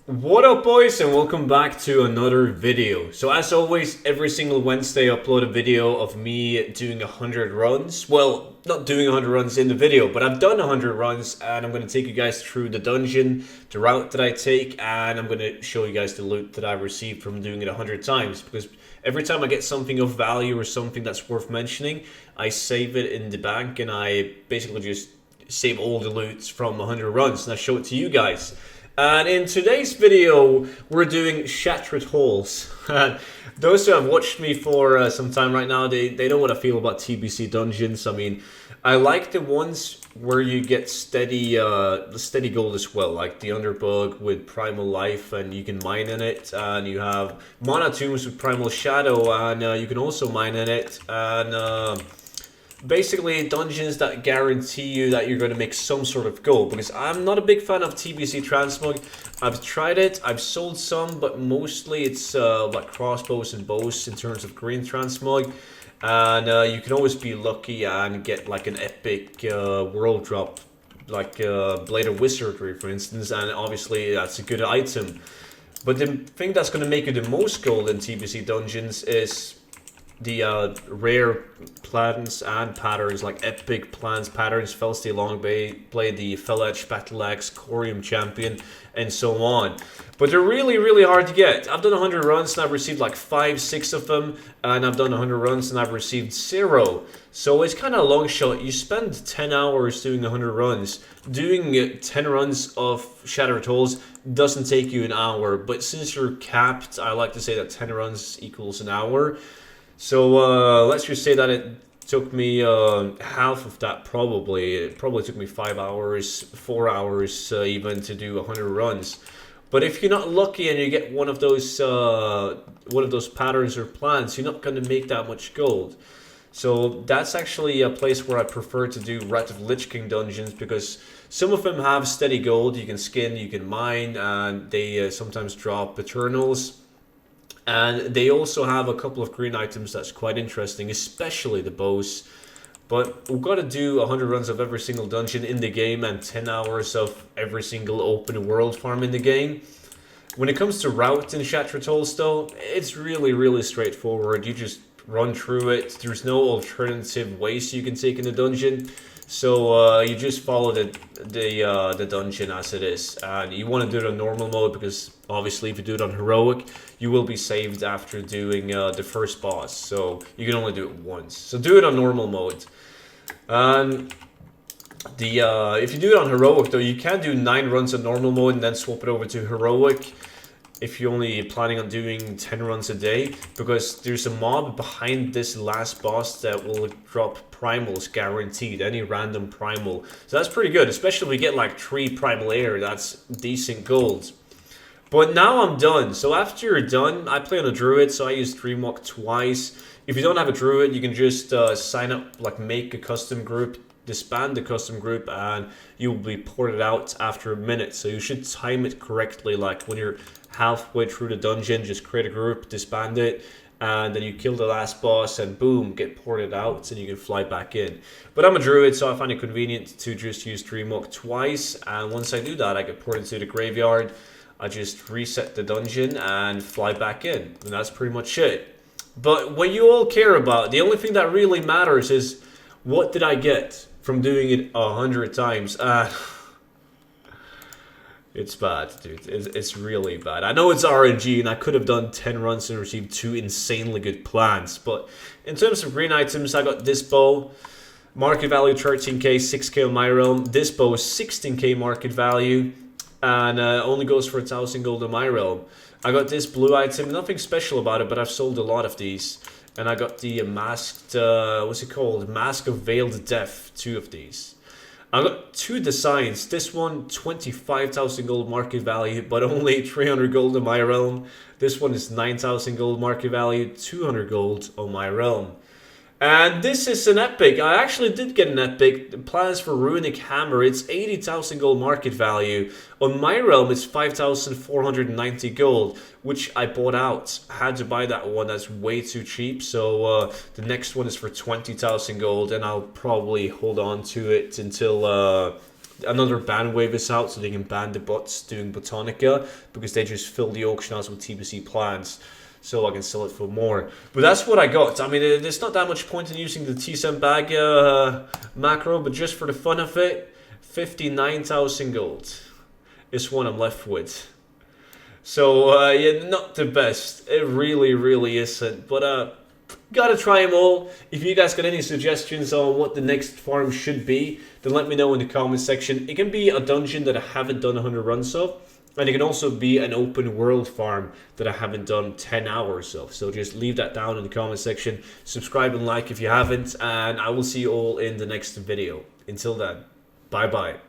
What up, boys, and welcome back to another video. So as always, every single Wednesday I upload a video of me doing 100 runs. Well, not doing 100 runs in the video, but I've done 100 runs, and I'm going to take you guys through the dungeon, the route that I take, and I'm going to show you guys the loot that I've received from doing it 100 times. Because every time I get something of value or something that's worth mentioning, I save it in the bank, and I basically just save all the loot from 100 runs, and I show it to you guys. And in today's video, we're doing Shattered Halls. Those who have watched me for some time right now, they know what I feel about TBC dungeons. I mean, I like the ones where you get steady gold as well, like the Underbug with Primal Life, and you can mine in it. And you have Mana Tombs with Primal Shadow, and you can also mine in it. And basically dungeons that guarantee you that you're going to make some sort of gold, because I'm not a big fan of TBC transmog. I've tried it, I've sold some, but mostly it's like crossbows and bows in terms of green transmog, and you can always be lucky and get like an epic world drop, like Blade of Wizardry for instance, and obviously that's a good item. But the thing that's going to make you the most gold in TBC dungeons is the rare plans and patterns, like epic plans, patterns, Felstay Longblade, the Fell Edge Battle Axe, Corium Champion, and so on. But they're really hard to get. I've done 100 runs and I've received like 5-6 of them, and I've done 100 runs and I've received 0. So it's kind of a long shot. You spend 10 hours doing 100 runs. Doing 10 runs of Shattered Halls doesn't take you an hour, but since you're capped, I like to say that 10 runs equals an hour. So let's just say that it took me half of that probably. It probably took me 5 hours, 4 hours even to do 100 runs. But if you're not lucky and you get one of those patterns or plans, you're not going to make that much gold. So that's actually a place where I prefer to do Wrath of Lich King dungeons, because some of them have steady gold. You can skin, you can mine, and they sometimes drop Eternals. And they also have a couple of green items that's quite interesting, especially the bows. But we've got to do 100 runs of every single dungeon in the game and 10 hours of every single open world farm in the game. When it comes to route in Shattered Halls though, it's really straightforward. You just run through it. There's no alternative ways you can take in the dungeon. So you just follow the dungeon as it is, and you want to do it on normal mode, because obviously if you do it on heroic, you will be saved after doing the first boss, so you can only do it once. So do it on normal mode. And if you do it on heroic though, you can do 9 runs on normal mode and then swap it over to heroic if you're only planning on doing 10 runs a day, because there's a mob behind this last boss that will drop primals guaranteed, any random primal. So that's pretty good, especially if we get like 3 primal air. That's decent gold. But now I'm done. So after you're done, I play on a druid, so I use Dreamwalk twice. If you don't have a druid, you can just sign up, like make a custom group, disband the custom group, and you will be ported out after a minute. So you should time it correctly, like when you're halfway through the dungeon, just create a group, disband it, and then you kill the last boss and boom, get ported out and you can fly back in. But I'm a druid, so I find it convenient to just use Dreamwalk twice, and once I do that, I get ported to the graveyard. I just reset the dungeon and fly back in, and that's pretty much it. But what you all care about, the only thing that really matters is, what did I get from doing it 100 times? It's bad, dude. It's really bad. I know it's RNG, and I could have done 10 runs and received 2 insanely good plans. But in terms of green items, I got this bow. Market value 13k, 6k on my realm. This bow is 16k market value, and only goes for 1,000 gold on my realm. I got this blue item. Nothing special about it, but I've sold a lot of these. And I got the masked, what's it called? Mask of Veiled Death, 2 of these. I got 2 designs. This one, 25,000 gold market value, but only 300 gold on my realm. This one is 9,000 gold market value, 200 gold on my realm. And this is an epic. I actually did get an epic. The plans for Runic Hammer. It's 80,000 gold market value. On my realm, it's 5,490 gold, which I bought out. I had to buy that one. That's way too cheap. So the next one is for 20,000 gold, and I'll probably hold on to it until another ban wave is out, so they can ban the bots doing Botanica, because they just fill the auction house with TBC plants, so I can sell it for more. But that's what I got. I mean, there's not that much point in using the T-Cent bag macro, but just for the fun of it, 59,000 gold is what I'm left with. So, yeah, not the best. It really, really isn't. But, gotta try them all. If you guys got any suggestions on what the next farm should be, then let me know in the comment section. It can be a dungeon that I haven't done 100 runs of. And it can also be an open world farm that I haven't done 10 hours of. So just leave that down in the comment section. Subscribe and like if you haven't. And I will see you all in the next video. Until then, bye-bye.